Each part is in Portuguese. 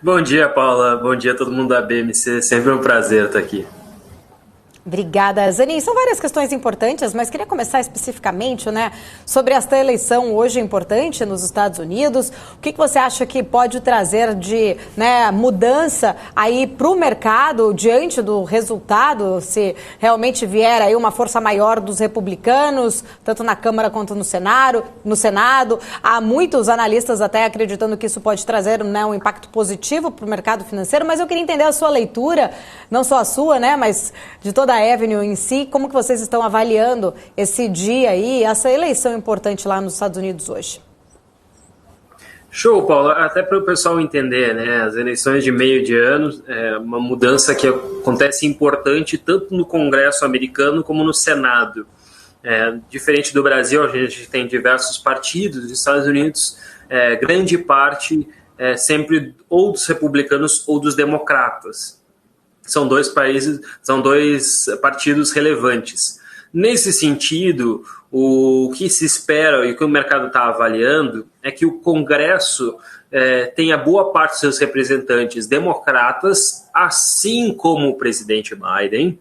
Bom dia, Paula. Bom dia a todo mundo da BMC. Sempre um prazer estar aqui. Obrigada, Zanin. São várias questões importantes, mas queria começar especificamente, sobre esta eleição hoje importante nos Estados Unidos. O que você acha que pode trazer de mudança aí para o mercado diante do resultado, se realmente vier aí uma força maior dos republicanos, tanto na Câmara quanto no Senado? Há muitos analistas até acreditando que isso pode trazer um impacto positivo para o mercado financeiro, mas eu queria entender a sua leitura, não só a sua, mas de toda a Avenue em si, como que vocês estão avaliando esse dia aí, essa eleição importante lá nos Estados Unidos hoje? Show, Paulo. Até para o pessoal entender, as eleições de meio de ano é uma mudança que acontece importante tanto no Congresso americano como no Senado. Diferente do Brasil, a gente tem diversos partidos. Nos Estados Unidos, grande parte é sempre ou dos republicanos ou dos democratas. São dois partidos relevantes. Nesse sentido, o que se espera e o que o mercado está avaliando é que o Congresso tenha boa parte dos seus representantes democratas, assim como o presidente Biden,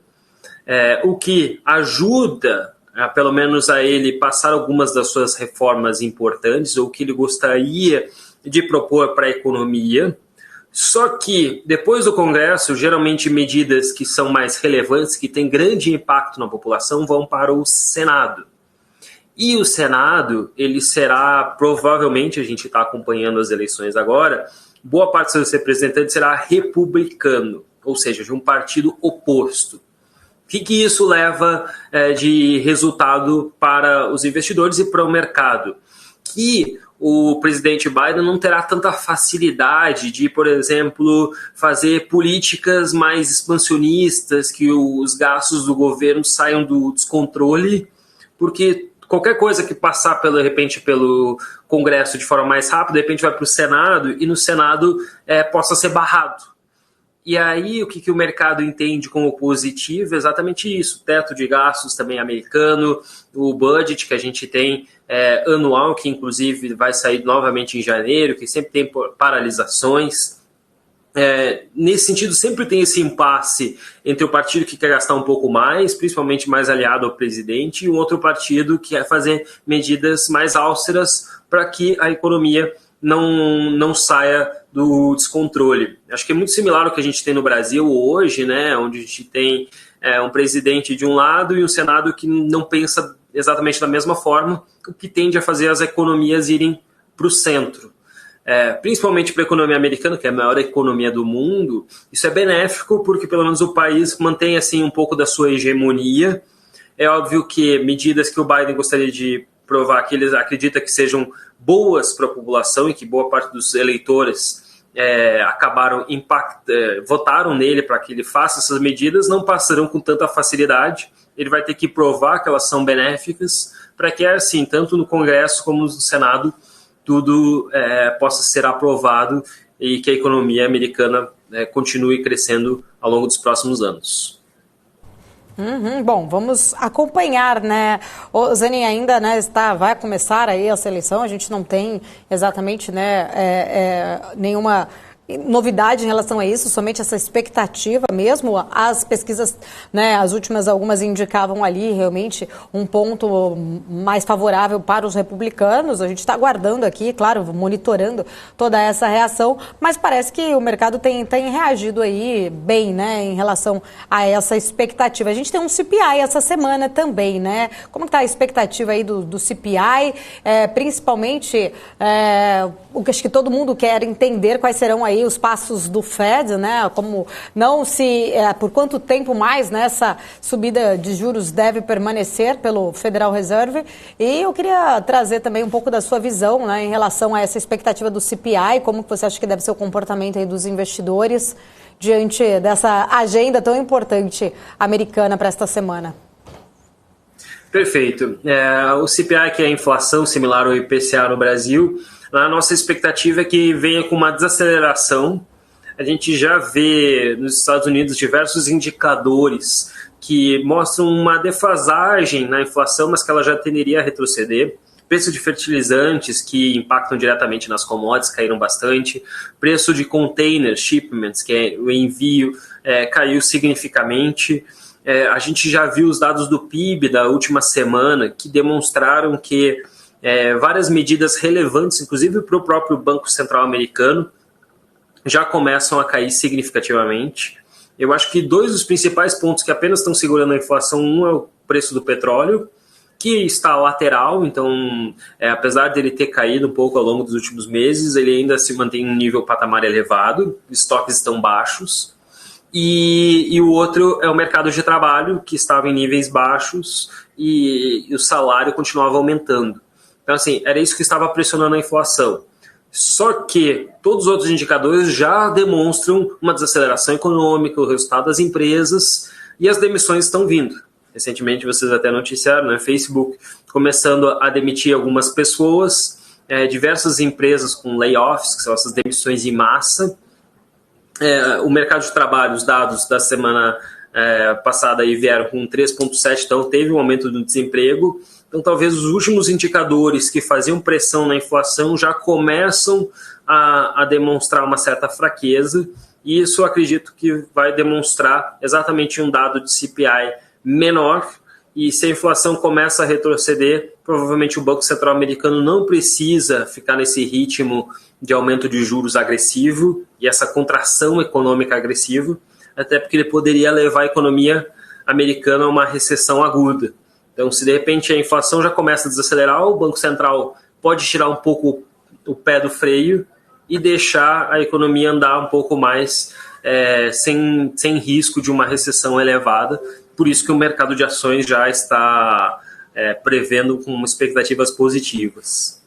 o que ajuda, pelo menos, a ele passar algumas das suas reformas importantes, ou o que ele gostaria de propor para a economia. Só que, depois do Congresso, geralmente medidas que são mais relevantes, que têm grande impacto na população, vão para o Senado. E o Senado, ele será, provavelmente, a gente está acompanhando as eleições agora, boa parte dos seus representantes será republicano, ou seja, de um partido oposto. O que isso leva de resultado para os investidores e para o mercado? Que o presidente Biden não terá tanta facilidade de, por exemplo, fazer políticas mais expansionistas, que os gastos do governo saiam do descontrole, porque qualquer coisa que passar, de repente, pelo Congresso de forma mais rápida, de repente vai para o Senado, e no Senado possa ser barrado. E aí, o que o mercado entende como positivo é exatamente isso. O teto de gastos também americano, o budget que a gente tem anual, que inclusive vai sair novamente em janeiro, que sempre tem paralisações. Nesse sentido, sempre tem esse impasse entre o partido que quer gastar um pouco mais, principalmente mais aliado ao presidente, e um outro partido que quer fazer medidas mais austeras para que a economia não saia do descontrole. Acho que é muito similar ao que a gente tem no Brasil hoje, onde a gente tem um presidente de um lado e um Senado que não pensa exatamente da mesma forma, o que tende a fazer as economias irem para o centro. Principalmente para a economia americana, que é a maior economia do mundo, isso é benéfico porque pelo menos o país mantém assim, um pouco da sua hegemonia. É óbvio que medidas que o Biden gostaria de provar que eles acreditam que sejam boas para a população e que boa parte dos eleitores votaram nele para que ele faça essas medidas, não passarão com tanta facilidade. Ele vai ter que provar que elas são benéficas para que, assim, tanto no Congresso como no Senado, tudo possa ser aprovado e que a economia americana continue crescendo ao longo dos próximos anos. Bom, vamos acompanhar, O Zanin ainda, vai começar aí a seleção, a gente não tem exatamente, nenhuma novidade em relação a isso, somente essa expectativa mesmo. As pesquisas, as últimas algumas indicavam ali realmente um ponto mais favorável para os republicanos. A gente está aguardando aqui, claro, monitorando toda essa reação, mas parece que o mercado tem reagido aí bem, em relação a essa expectativa. A gente tem um CPI essa semana também, Como está a expectativa aí do CPI? Principalmente, o que acho que todo mundo quer entender quais serão aí os passos do Fed, como não se, por quanto tempo mais essa subida de juros deve permanecer pelo Federal Reserve. E eu queria trazer também um pouco da sua visão, em relação a essa expectativa do CPI, como que você acha que deve ser o comportamento aí dos investidores diante dessa agenda tão importante americana para esta semana. Perfeito. O CPI, que é a inflação similar ao IPCA no Brasil, a nossa expectativa é que venha com uma desaceleração. A gente já vê nos Estados Unidos diversos indicadores que mostram uma defasagem na inflação, mas que ela já tenderia a retroceder. preço de fertilizantes que impactam diretamente nas commodities caíram bastante, preço de containers, shipments, que é o envio, caiu significativamente. A gente já viu os dados do PIB da última semana que demonstraram que várias medidas relevantes, inclusive para o próprio Banco Central americano, já começam a cair significativamente. Eu acho que dois dos principais pontos que apenas estão segurando a inflação, um é o preço do petróleo, que está lateral, então, apesar dele ter caído um pouco ao longo dos últimos meses, ele ainda se mantém em um nível patamar elevado, estoques estão baixos, e o outro é o mercado de trabalho, que estava em níveis baixos e o salário continuava aumentando. Então, assim, era isso que estava pressionando a inflação. Só que todos os outros indicadores já demonstram uma desaceleração econômica, o resultado das empresas, e as demissões estão vindo. Recentemente vocês até noticiaram, né? Facebook começando a demitir algumas pessoas, diversas empresas com layoffs, que são essas demissões em massa. O mercado de trabalho, os dados da semana passada aí vieram com 3,7, então teve um aumento do desemprego. Então, talvez os últimos indicadores que faziam pressão na inflação já começam a demonstrar uma certa fraqueza, e isso eu acredito que vai demonstrar exatamente um dado de CPI menor, e se a inflação começa a retroceder, provavelmente o Banco Central americano não precisa ficar nesse ritmo de aumento de juros agressivo e essa contração econômica agressiva, até porque ele poderia levar a economia americana a uma recessão aguda. Então, se de repente a inflação já começa a desacelerar, o Banco Central pode tirar um pouco o pé do freio e deixar a economia andar um pouco mais sem risco de uma recessão elevada. Por isso que o mercado de ações já está prevendo com expectativas positivas.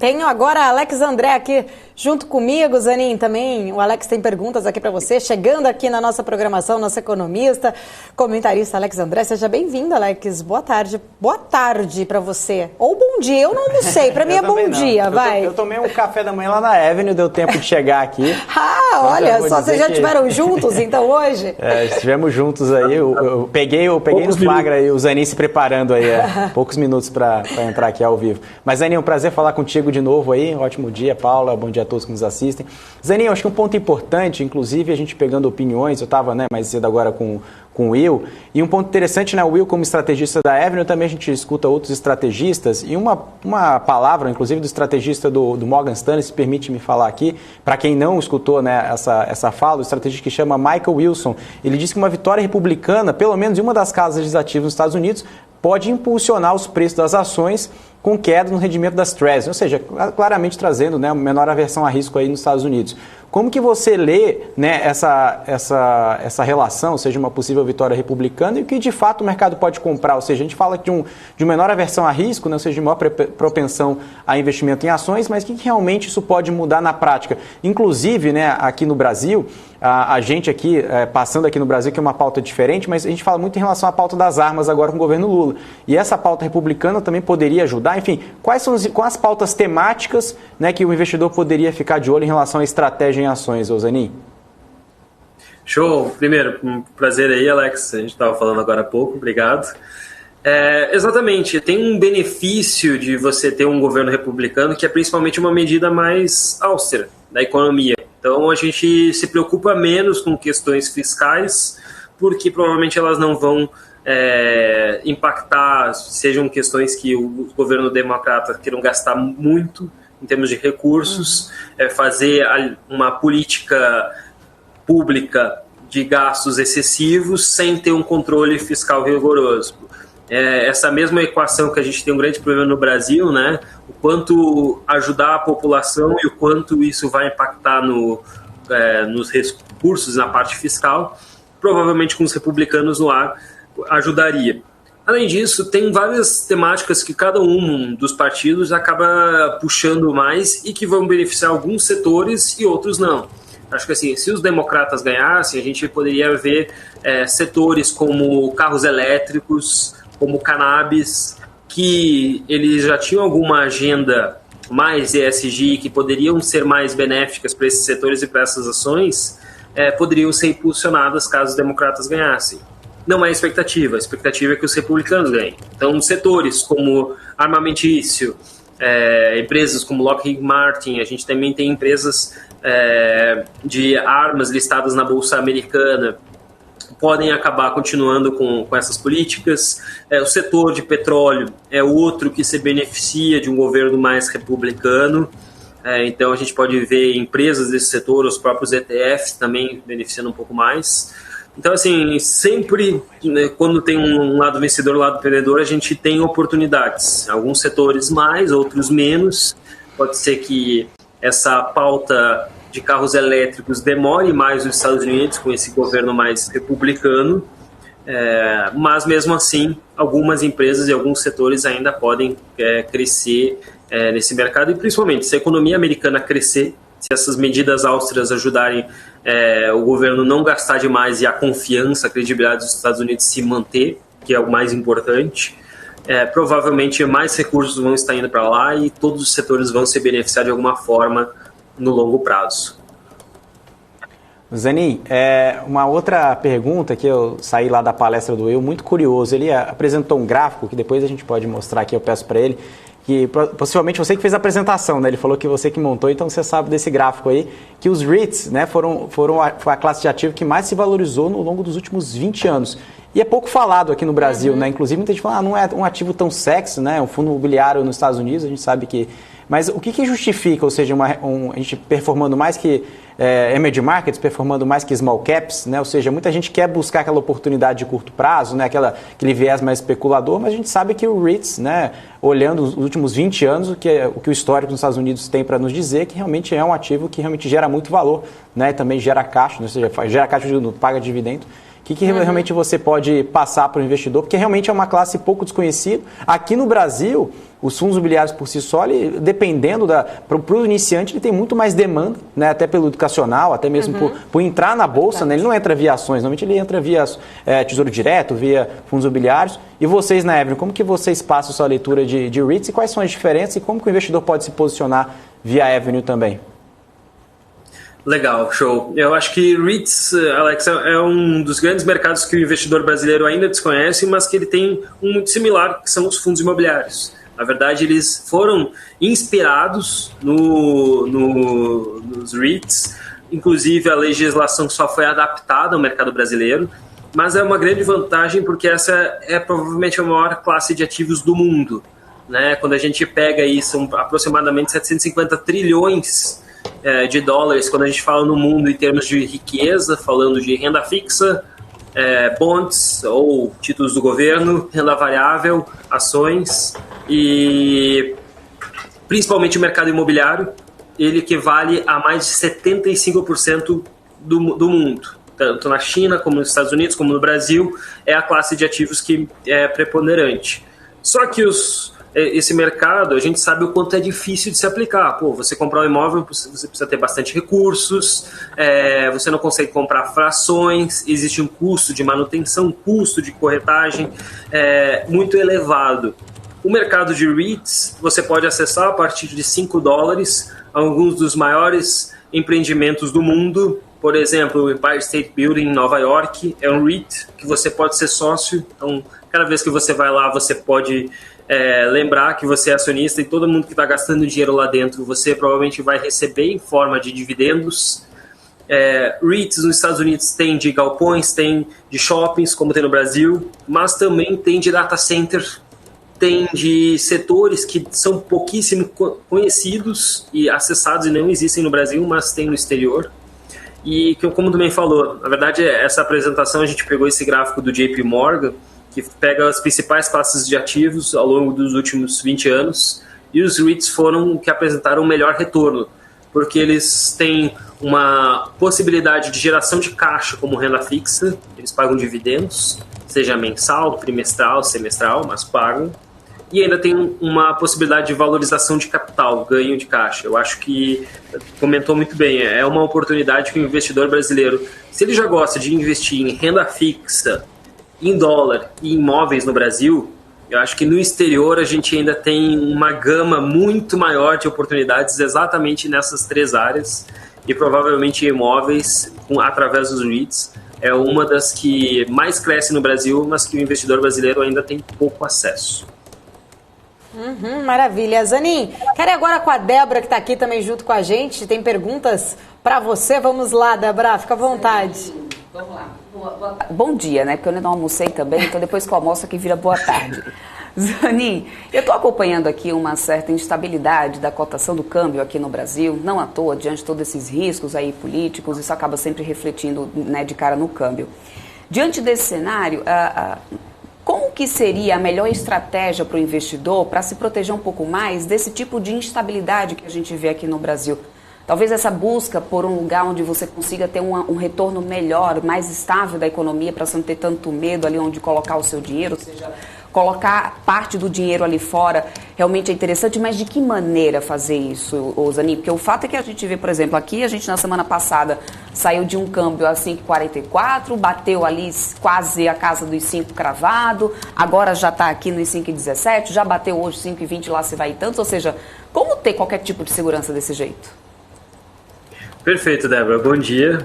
Tenho agora a Alex André aqui junto comigo, Zanin, também. O Alex tem perguntas aqui para você, chegando aqui na nossa programação, nosso economista, comentarista Alex André. Seja bem-vindo, Alex. Boa tarde. Boa tarde para você. Ou bom dia, eu não sei. Para mim é bom dia, vai. Eu tomei um café da manhã lá na Avenue, deu tempo de chegar aqui. Olha, só vocês já estiveram juntos, então, hoje? Estivemos juntos aí. Eu peguei no flagra aí, o Zanin se preparando aí, poucos minutos para entrar aqui ao vivo. Mas, Zanin, é um prazer falar contigo de novo aí. Ótimo dia, Paula. Bom dia a todos que nos assistem. Zanin, acho que um ponto importante, inclusive a gente pegando opiniões, eu estava mais cedo agora com o Will, e um ponto interessante, né, o Will como estrategista da Avenue, também a gente escuta outros estrategistas, e uma palavra, inclusive do estrategista do Morgan Stanley, se permite me falar aqui, para quem não escutou, né, essa fala, o estrategista que chama Michael Wilson, ele disse que uma vitória republicana, pelo menos em uma das casas legislativas nos Estados Unidos, pode impulsionar os preços das ações com queda no rendimento das Treasuries, ou seja, claramente trazendo, né, menor aversão a risco aí nos Estados Unidos. Como que você lê, né, essa relação, ou seja, uma possível vitória republicana, e o que de fato o mercado pode comprar? Ou seja, a gente fala de menor aversão a risco, né, ou seja, de maior propensão a investimento em ações, mas o que realmente isso pode mudar na prática? Inclusive, né, aqui no Brasil, a gente aqui, passando aqui no Brasil, que é uma pauta diferente, mas a gente fala muito em relação à pauta das armas agora com o governo Lula. E essa pauta republicana também poderia ajudar. Enfim, quais as pautas temáticas, né, que o investidor poderia ficar de olho em relação à estratégia em ações, Zanin? Show! Primeiro, um prazer aí, Alex. A gente estava falando agora há pouco, obrigado. Exatamente, tem um benefício de você ter um governo republicano que é principalmente uma medida mais austera da economia. Então a gente se preocupa menos com questões fiscais, porque provavelmente elas não vão impactar, sejam questões que o governo democrata queiram gastar muito em termos de recursos, fazer uma política pública de gastos excessivos sem ter um controle fiscal rigoroso. Essa mesma equação que a gente tem um grande problema no Brasil, né? O quanto ajudar a população e o quanto isso vai impactar nos recursos, na parte fiscal, provavelmente com os republicanos no ar ajudaria. Além disso, tem várias temáticas que cada um dos partidos acaba puxando mais e que vão beneficiar alguns setores e outros não. Acho que assim, se os democratas ganhassem, a gente poderia ver setores como carros elétricos, como cannabis, que eles já tinham alguma agenda mais ESG, que poderiam ser mais benéficas para esses setores e para essas ações, poderiam ser impulsionadas caso os democratas ganhassem. não é a expectativa é que os republicanos ganhem. Então, setores como armamentício, empresas como Lockheed Martin, a gente também tem empresas de armas listadas na Bolsa Americana, podem acabar continuando com essas políticas. O setor de petróleo é outro que se beneficia de um governo mais republicano. Então, a gente pode ver empresas desse setor, os próprios ETFs também beneficiando um pouco mais. Então, assim, sempre, né, quando tem um lado vencedor e um lado perdedor, a gente tem oportunidades. Alguns setores mais, outros menos. Pode ser que essa pauta de carros elétricos demore mais nos Estados Unidos com esse governo mais republicano, mas mesmo assim algumas empresas e alguns setores ainda podem crescer nesse mercado, e principalmente se a economia americana crescer, se essas medidas austeras ajudarem o governo não gastar demais e a confiança, a credibilidade dos Estados Unidos se manter, que é o mais importante, provavelmente mais recursos vão estar indo para lá e todos os setores vão se beneficiar de alguma forma no longo prazo. Zanin, uma outra pergunta que eu saí lá da palestra do Will, muito curioso, ele apresentou um gráfico que depois a gente pode mostrar aqui, eu peço para ele, que possivelmente você que fez a apresentação, né? Ele falou que você que montou, então você sabe desse gráfico aí, que os REITs, né, foi a classe de ativo que mais se valorizou no longo dos últimos 20 anos. E é pouco falado aqui no Brasil, né? Inclusive muita gente fala, não é um ativo tão sexy, né? Um fundo imobiliário nos Estados Unidos, a gente sabe que... Mas o que justifica, ou seja, a gente performando mais que emerging markets, performando mais que small caps, né? Ou seja, muita gente quer buscar aquela oportunidade de curto prazo, né? Aquele viés mais especulador, mas a gente sabe que o REITs, né? Olhando os últimos 20 anos, o que o histórico nos Estados Unidos tem para nos dizer, que realmente é um ativo que realmente gera muito valor, né? E também gera caixa, ou seja, gera caixa, paga dividendo. O que realmente você pode passar para o investidor? Porque realmente é uma classe pouco desconhecida. Aqui no Brasil, os fundos imobiliários por si só, dependendo para o iniciante, ele tem muito mais demanda, né? Até pelo educacional, até mesmo por entrar na Bolsa, né? Ele não entra via ações, normalmente ele entra via Tesouro Direto, via fundos imobiliários. E vocês, na Avenue, como que vocês passam sua leitura de REITs e quais são as diferenças e como que o investidor pode se posicionar via Avenue também? Legal, show. Eu acho que REITs, Alex, é um dos grandes mercados que o investidor brasileiro ainda desconhece, mas que ele tem um muito similar, que são os fundos imobiliários. Na verdade, eles foram inspirados nos REITs, inclusive a legislação só foi adaptada ao mercado brasileiro, mas é uma grande vantagem porque essa é provavelmente a maior classe de ativos do mundo, né? Quando a gente pega aí, são aproximadamente 750 trilhões de dólares, quando a gente fala no mundo em termos de riqueza, falando de renda fixa, bonds ou títulos do governo, renda variável, ações e principalmente o mercado imobiliário, ele equivale a mais de 75% do mundo. Tanto na China, como nos Estados Unidos, como no Brasil, é a classe de ativos que é preponderante. Só que esse mercado, a gente sabe o quanto é difícil de se aplicar. Você comprar um imóvel, você precisa ter bastante recursos, você não consegue comprar frações, existe um custo de manutenção, custo de corretagem muito elevado. O mercado de REITs, você pode acessar a partir de $5 alguns dos maiores empreendimentos do mundo. Por exemplo, o Empire State Building em Nova York é um REIT que você pode ser sócio. Então, cada vez que você vai lá, você pode... lembrar que você é acionista e todo mundo que está gastando dinheiro lá dentro, você provavelmente vai receber em forma de dividendos. REITs nos Estados Unidos tem de galpões, tem de shoppings, como tem no Brasil, mas também tem de data center, tem de setores que são pouquíssimo conhecidos e acessados e não existem no Brasil, mas tem no exterior. E como também falou, na verdade essa apresentação a gente pegou esse gráfico do JP Morgan, que pega as principais classes de ativos ao longo dos últimos 20 anos, e os REITs foram que apresentaram o melhor retorno, porque eles têm uma possibilidade de geração de caixa como renda fixa, eles pagam dividendos, seja mensal, trimestral, semestral, mas pagam, e ainda tem uma possibilidade de valorização de capital, ganho de caixa. Eu acho que, comentou muito bem, é uma oportunidade que o investidor brasileiro, se ele já gosta de investir em renda fixa, em dólar e imóveis no Brasil, eu acho que no exterior a gente ainda tem uma gama muito maior de oportunidades exatamente nessas três áreas e provavelmente imóveis através dos REITs é uma das que mais cresce no Brasil, mas que o investidor brasileiro ainda tem pouco acesso. Maravilha. Zanin, quero ir agora com a Débora, que está aqui também junto com a gente. Tem perguntas para você. Vamos lá, Débora, fica à vontade. Vamos lá. Bom dia, né? Porque eu ainda não almocei também, então depois que eu almoço aqui vira boa tarde. Zanin, eu estou acompanhando aqui uma certa instabilidade da cotação do câmbio aqui no Brasil, não à toa, diante de todos esses riscos aí políticos, isso acaba sempre refletindo, né, de cara no câmbio. Diante desse cenário, como que seria a melhor estratégia para o investidor para se proteger um pouco mais desse tipo de instabilidade que a gente vê aqui no Brasil? Talvez essa busca por um lugar onde você consiga ter um retorno melhor, mais estável da economia, para você não ter tanto medo ali onde colocar o seu dinheiro, ou seja, colocar parte do dinheiro ali fora, realmente é interessante, mas de que maneira fazer isso, Zanin? Porque o fato é que a gente vê, por exemplo, aqui a gente na semana passada saiu de um câmbio a 5,44, bateu ali quase a casa dos 5 cravado, agora já está aqui nos 5,17, já bateu hoje 5,20, lá se vai tanto, ou seja, como ter qualquer tipo de segurança desse jeito? Perfeito, Débora. Bom dia.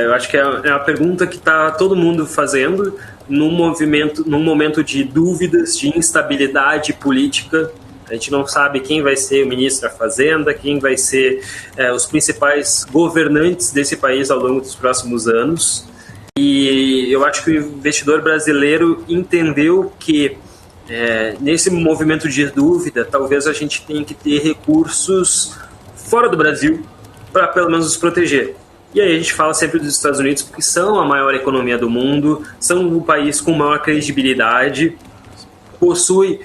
Eu acho que é uma pergunta que está todo mundo fazendo num momento de dúvidas, de instabilidade política. A gente não sabe quem vai ser o ministro da Fazenda, quem vai ser os principais governantes desse país ao longo dos próximos anos. E eu acho que o investidor brasileiro entendeu que nesse movimento de dúvida, talvez a gente tenha que ter recursos fora do Brasil, para pelo menos nos proteger. E aí a gente fala sempre dos Estados Unidos, porque são a maior economia do mundo, são o país com maior credibilidade, possui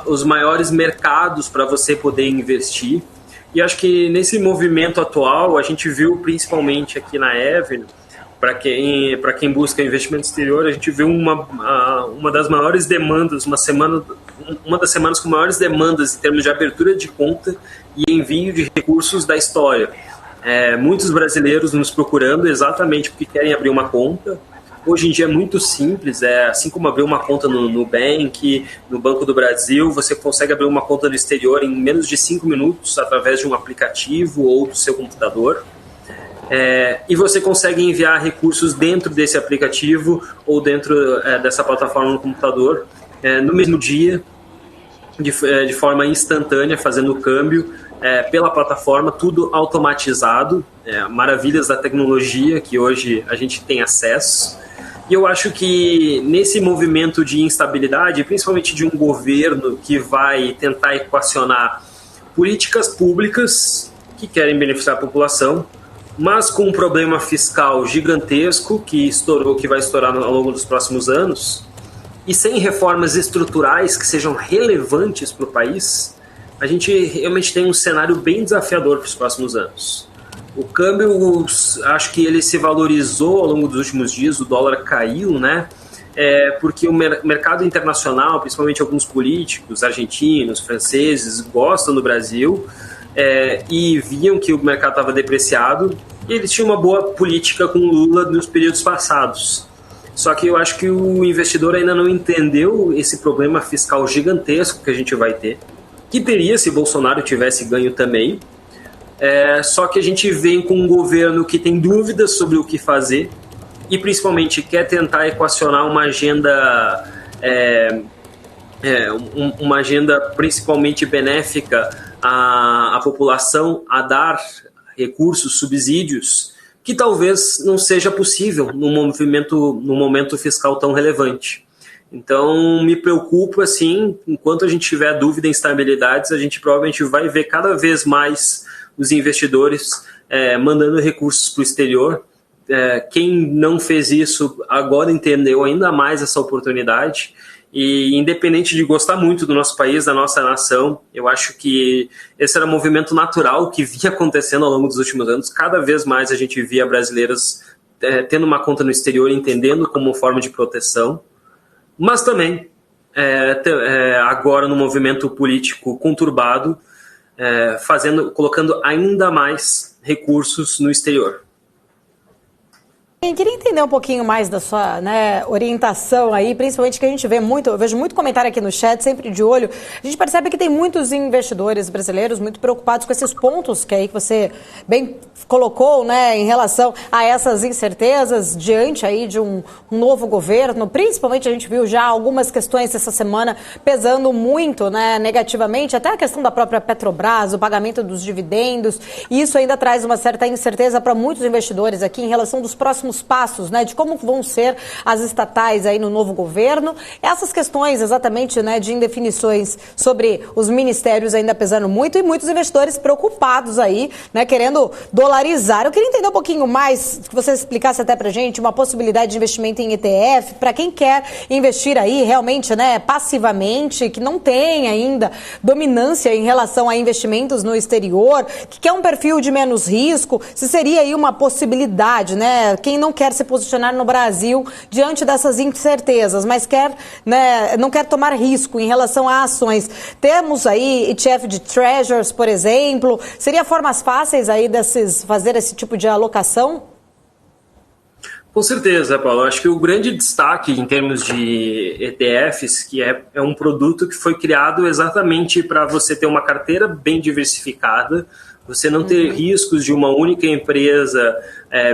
os maiores mercados para você poder investir. E acho que nesse movimento atual, a gente viu principalmente aqui na Avenue, para quem busca investimento exterior, a gente viu uma das maiores demandas, uma das semanas com maiores demandas em termos de abertura de conta e envio de recursos da história. Muitos brasileiros nos procurando exatamente porque querem abrir uma conta. Hoje em dia é muito simples, assim como abrir uma conta no Nubank, no Banco do Brasil, você consegue abrir uma conta no exterior em menos de 5 minutos através de um aplicativo ou do seu computador. E você consegue enviar recursos dentro desse aplicativo ou dentro dessa plataforma no computador no mesmo dia, de forma instantânea, fazendo o câmbio pela plataforma, tudo automatizado, maravilhas da tecnologia que hoje a gente tem acesso. E eu acho que nesse movimento de instabilidade, principalmente de um governo que vai tentar equacionar políticas públicas que querem beneficiar a população, mas com um problema fiscal gigantesco que vai estourar ao longo dos próximos anos, e sem reformas estruturais que sejam relevantes para o país, a gente realmente tem um cenário bem desafiador para os próximos anos. O câmbio, acho que ele se valorizou ao longo dos últimos dias, o dólar caiu, né? Porque o mercado internacional, principalmente alguns políticos argentinos, franceses, gostam do Brasil, e viam que o mercado estava depreciado, e eles tinham uma boa política com Lula nos períodos passados. Só que eu acho que o investidor ainda não entendeu esse problema fiscal gigantesco que a gente vai ter, que teria se Bolsonaro tivesse ganho também. Só que a gente vem com um governo que tem dúvidas sobre o que fazer e principalmente quer tentar equacionar uma agenda uma agenda principalmente benéfica à população, a dar recursos, subsídios, que talvez não seja possível num momento fiscal tão relevante. Então, me preocupa, assim, enquanto a gente tiver dúvida em instabilidades, a gente provavelmente vai ver cada vez mais os investidores mandando recursos para o exterior. Quem não fez isso agora entendeu ainda mais essa oportunidade. E independente de gostar muito do nosso país, da nossa nação, eu acho que esse era um movimento natural que vinha acontecendo ao longo dos últimos anos. Cada vez mais a gente via brasileiros tendo uma conta no exterior, entendendo como forma de proteção, mas também agora no movimento político conturbado, colocando ainda mais recursos no exterior. Eu queria entender um pouquinho mais da sua, né, orientação aí, principalmente que a gente vê muito, eu vejo muito comentário aqui no chat, sempre de olho. A gente percebe que tem muitos investidores brasileiros muito preocupados com esses pontos que você bem colocou, né, em relação a essas incertezas diante aí de um novo governo. Principalmente a gente viu já algumas questões essa semana pesando muito, né, negativamente, até a questão da própria Petrobras, o pagamento dos dividendos. E isso ainda traz uma certa incerteza para muitos investidores aqui em relação dos próximos passos, né, de como vão ser as estatais aí no novo governo. Essas questões exatamente, né, de indefinições sobre os ministérios ainda pesando muito e muitos investidores preocupados aí, né, querendo dolarizar. Eu queria entender um pouquinho mais, que você explicasse até pra gente uma possibilidade de investimento em ETF para quem quer investir aí realmente, né, passivamente, que não tem ainda dominância em relação a investimentos no exterior, que quer um perfil de menos risco, se seria aí uma possibilidade, né, quem não quer se posicionar no Brasil diante dessas incertezas, mas quer, né, não quer tomar risco em relação a ações. Temos aí ETF de Treasuries, por exemplo. Seria formas fáceis aí fazer esse tipo de alocação? Com certeza, Paulo. Acho que o grande destaque em termos de ETFs, que é um produto que foi criado exatamente para você ter uma carteira bem diversificada, você não ter riscos de uma única empresa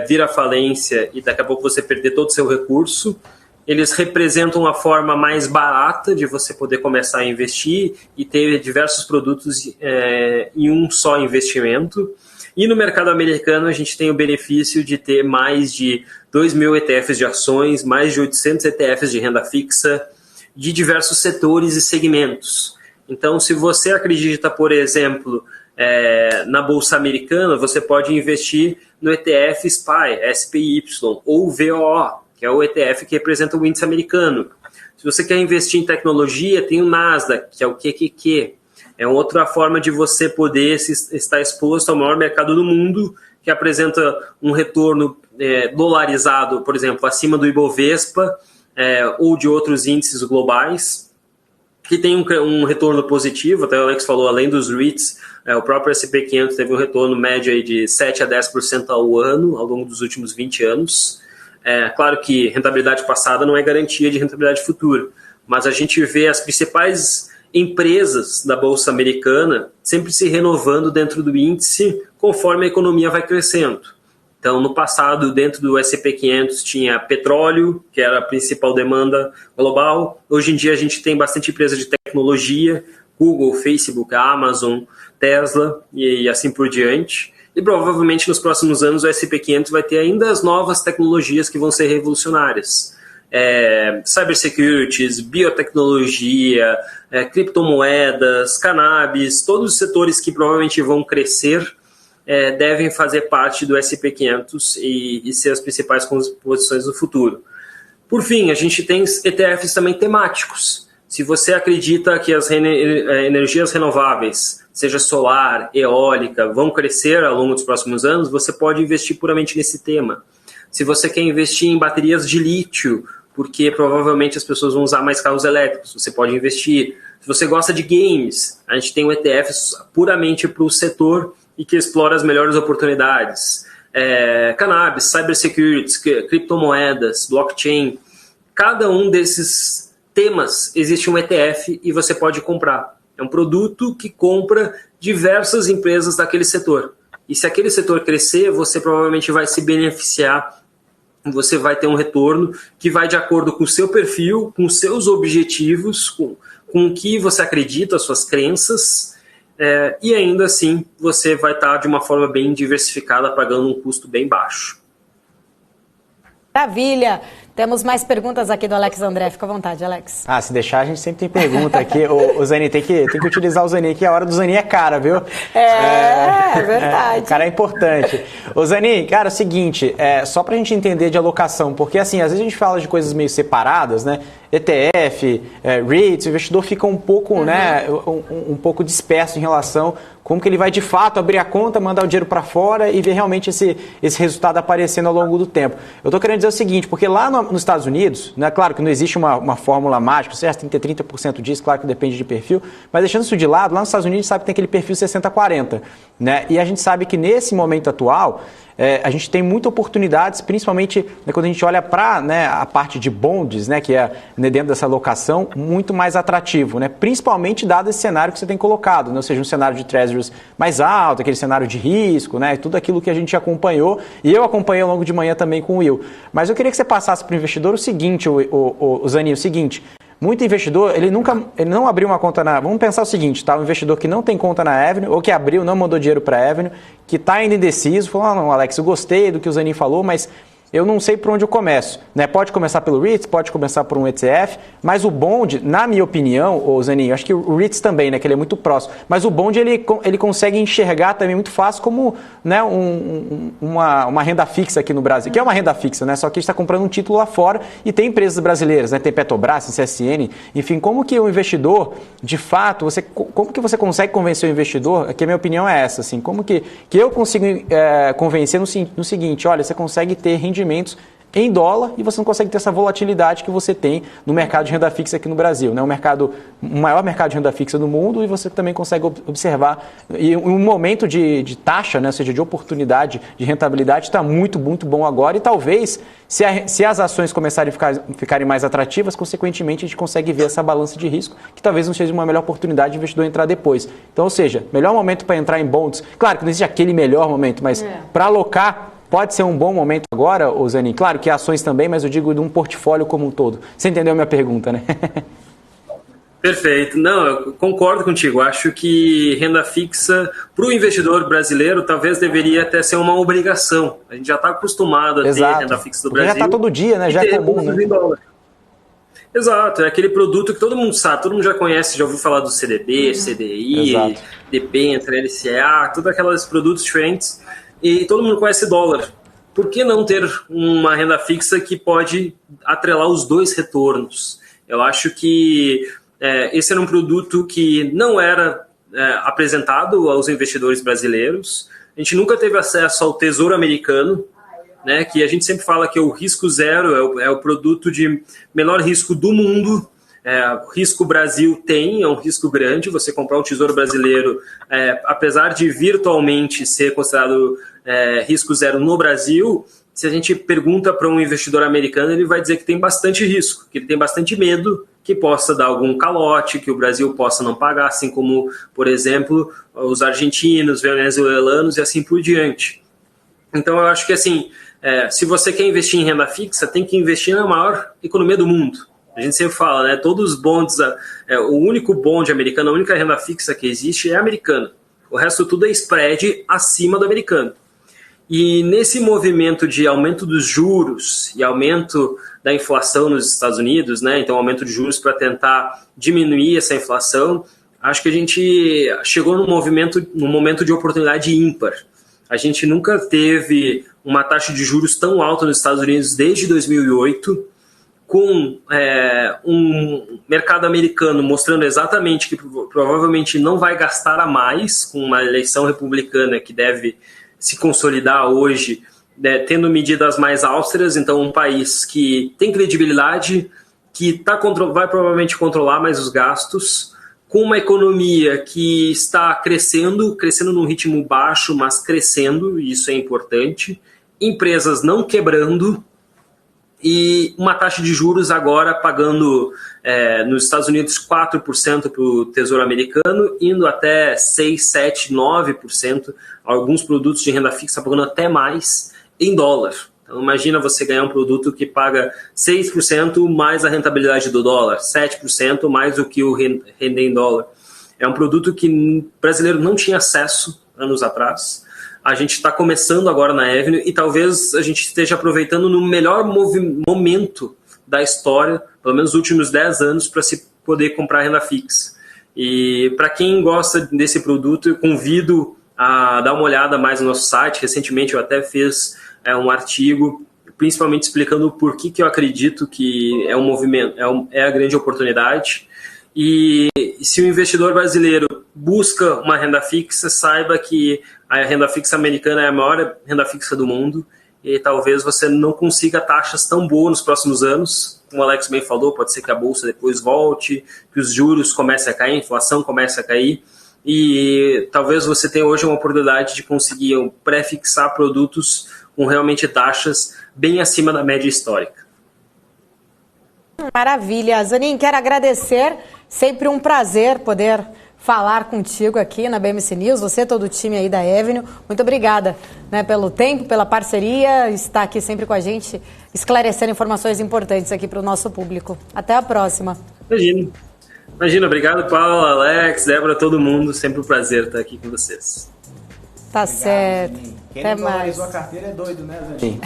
vir à falência e daqui a pouco você perder todo o seu recurso. Eles representam a forma mais barata de você poder começar a investir e ter diversos produtos em um só investimento. E no mercado americano a gente tem o benefício de ter mais de 2.000 ETFs de ações, mais de 800 ETFs de renda fixa, de diversos setores e segmentos. Então, se você acredita, por exemplo, na Bolsa Americana, você pode investir no ETF SPY, SPY, ou VOO, que é o ETF que representa o índice americano. Se você quer investir em tecnologia, tem o Nasdaq, que é o QQQ. É outra forma de você poder estar exposto ao maior mercado do mundo, que apresenta um retorno dolarizado, por exemplo, acima do Ibovespa ou de outros índices globais, que tem um retorno positivo. Até o Alex falou, além dos REITs, o próprio S&P 500 teve um retorno médio aí de 7% a 10% ao ano, ao longo dos últimos 20 anos. Claro que rentabilidade passada não é garantia de rentabilidade futura, mas a gente vê as principais empresas da Bolsa Americana sempre se renovando dentro do índice conforme a economia vai crescendo. Então, no passado, dentro do S&P 500 tinha petróleo, que era a principal demanda global. Hoje em dia a gente tem bastante empresa de tecnologia, Google, Facebook, Amazon, Tesla e assim por diante. E provavelmente nos próximos anos o S&P 500 vai ter ainda as novas tecnologias que vão ser revolucionárias. Cybersecurities, biotecnologia, criptomoedas, cannabis, todos os setores que provavelmente vão crescer devem fazer parte do S&P 500 e ser as principais posições do futuro. Por fim, a gente tem ETFs também temáticos. Se você acredita que as energias renováveis, seja solar, eólica, vão crescer ao longo dos próximos anos, você pode investir puramente nesse tema. Se você quer investir em baterias de lítio, porque provavelmente as pessoas vão usar mais carros elétricos, você pode investir. Se você gosta de games, a gente tem um ETF puramente para o setor e que explora as melhores oportunidades. Cannabis, cybersecurity, criptomoedas, blockchain. Cada um desses temas existe um ETF e você pode comprar. É um produto que compra diversas empresas daquele setor. E se aquele setor crescer, você provavelmente vai se beneficiar, você vai ter um retorno que vai de acordo com o seu perfil, com os seus objetivos, com o que você acredita, as suas crenças, e ainda assim você vai estar de uma forma bem diversificada, pagando um custo bem baixo. Maravilha! Temos mais perguntas aqui do Alex André. Fica à vontade, Alex. Se deixar, a gente sempre tem pergunta aqui. O Zanin, tem que utilizar o Zanin aqui. A hora do Zanin é cara, viu? É verdade. Cara, é importante. O Zanin, cara, é o seguinte, só pra gente entender de alocação, porque assim, às vezes a gente fala de coisas meio separadas, né? ETF, REITs, o investidor fica um pouco, né, um pouco disperso em relação como que ele vai de fato abrir a conta, mandar o dinheiro para fora e ver realmente esse resultado aparecendo ao longo do tempo. Eu estou querendo dizer o seguinte, porque lá nos Estados Unidos, né, claro que não existe uma fórmula mágica, você tem que ter 30% disso, claro que depende de perfil, mas deixando isso de lado, lá nos Estados Unidos a gente sabe que tem aquele perfil 60-40, né, e a gente sabe que nesse momento atual, a gente tem muitas oportunidades, principalmente quando a gente olha para a parte de bonds, que é dentro dessa alocação, muito mais atrativo, principalmente dado esse cenário que você tem colocado, ou seja, um cenário de treasuries mais alto, aquele cenário de risco, tudo aquilo que a gente acompanhou, e eu acompanhei ao longo de manhã também com o Will. Mas eu queria que você passasse para o investidor o seguinte, o Zanin, o seguinte: muito investidor, ele não abriu uma conta na... Vamos pensar o seguinte, tá? Um investidor que não tem conta na Avenue, ou que abriu, não mandou dinheiro para a Avenue, que está ainda indeciso, falou, não, Alex, eu gostei do que o Zanin falou, mas eu não sei por onde eu começo. Pode começar pelo REITs, pode começar por um ETF, mas o bond, na minha opinião, Zanin, eu acho que o REITs também, que ele é muito próximo, mas o bond ele consegue enxergar também muito fácil como uma renda fixa aqui no Brasil, que é uma renda fixa, só que a gente está comprando um título lá fora e tem empresas brasileiras, tem Petrobras, tem CSN, enfim, como que o investidor, de fato, como que você consegue convencer o investidor? Aqui a minha opinião é essa, assim, como que eu consigo convencer no seguinte: olha, você consegue ter rendimentos em dólar e você não consegue ter essa volatilidade que você tem no mercado de renda fixa aqui no Brasil. O maior mercado de renda fixa do mundo, e você também consegue observar. E um momento de taxa, ou seja, de oportunidade, de rentabilidade, está muito, muito bom agora. E talvez, se as ações começarem a ficarem mais atrativas, consequentemente a gente consegue ver essa balança de risco, que talvez não seja uma melhor oportunidade de investidor entrar depois. Então, ou seja, melhor momento para entrar em bonds. Claro que não existe aquele melhor momento, mas para alocar, pode ser um bom momento agora, Zanin? Claro que ações também, mas eu digo de um portfólio como um todo. Você entendeu a minha pergunta, né? Perfeito. Não, eu concordo contigo. Acho que renda fixa para o investidor brasileiro talvez deveria até ser uma obrigação. A gente já está acostumado a ter renda fixa do Brasil. Já está todo dia, né? Já é comum, né? Exato, é aquele produto que todo mundo sabe, todo mundo já conhece, já ouviu falar do CDB, CDI, debênture, LCA, todos aqueles produtos diferentes. E todo mundo conhece dólar. Por que não ter uma renda fixa que pode atrelar os dois retornos? Eu acho que esse era um produto que não era apresentado aos investidores brasileiros. A gente nunca teve acesso ao Tesouro Americano, que a gente sempre fala que o risco zero é o produto de menor risco do mundo. O risco Brasil é um risco grande. Você comprar um tesouro brasileiro, apesar de virtualmente ser considerado risco zero no Brasil, se a gente pergunta para um investidor americano, ele vai dizer que tem bastante risco, que ele tem bastante medo que possa dar algum calote, que o Brasil possa não pagar, assim como, por exemplo, os argentinos, venezuelanos e assim por diante. Então eu acho que assim, se você quer investir em renda fixa, tem que investir na maior economia do mundo. A gente sempre fala, todos os bonds, o único bond americano, a única renda fixa que existe é americana. O resto tudo é spread acima do americano. E nesse movimento de aumento dos juros e aumento da inflação nos Estados Unidos, então aumento de juros para tentar diminuir essa inflação, acho que a gente chegou num momento de oportunidade ímpar. A gente nunca teve uma taxa de juros tão alta nos Estados Unidos desde 2008, com um mercado americano mostrando exatamente que provavelmente não vai gastar a mais com uma eleição republicana que deve se consolidar hoje, tendo medidas mais austeras. Então um país que tem credibilidade, que vai provavelmente controlar mais os gastos, com uma economia que está crescendo num ritmo baixo, mas crescendo, e isso é importante, empresas não quebrando, e uma taxa de juros agora pagando nos Estados Unidos 4% para o Tesouro Americano, indo até 6, 7, 9%, alguns produtos de renda fixa pagando até mais em dólar. Então imagina você ganhar um produto que paga 6% mais a rentabilidade do dólar, 7% mais do que o render em dólar. É um produto que o brasileiro não tinha acesso anos atrás. A gente está começando agora na Avenue e talvez a gente esteja aproveitando no melhor momento da história, pelo menos nos últimos 10 anos, para se poder comprar renda fixa. E para quem gosta desse produto, eu convido a dar uma olhada mais no nosso site. Recentemente eu até fiz um artigo, principalmente explicando o porquê que eu acredito que é um movimento, é a grande oportunidade. E se o investidor brasileiro busca uma renda fixa, saiba que a renda fixa americana é a maior renda fixa do mundo e talvez você não consiga taxas tão boas nos próximos anos. Como o Alex bem falou, pode ser que a bolsa depois volte, que os juros comecem a cair, a inflação comece a cair, e talvez você tenha hoje uma oportunidade de conseguir pré-fixar produtos com realmente taxas bem acima da média histórica. Maravilha. Zanin, quero agradecer, sempre um prazer poder falar contigo aqui na BMC News, você, todo o time aí da Avenue. Muito obrigada, né, pelo tempo, pela parceria, estar aqui sempre com a gente, esclarecendo informações importantes aqui para o nosso público. Até a próxima. Imagina, obrigado, Paulo, Alex, Débora, todo mundo, sempre um prazer estar aqui com vocês. Tá certo. Quem Até não mais. valorizou a carteira é doido, né, Zanin?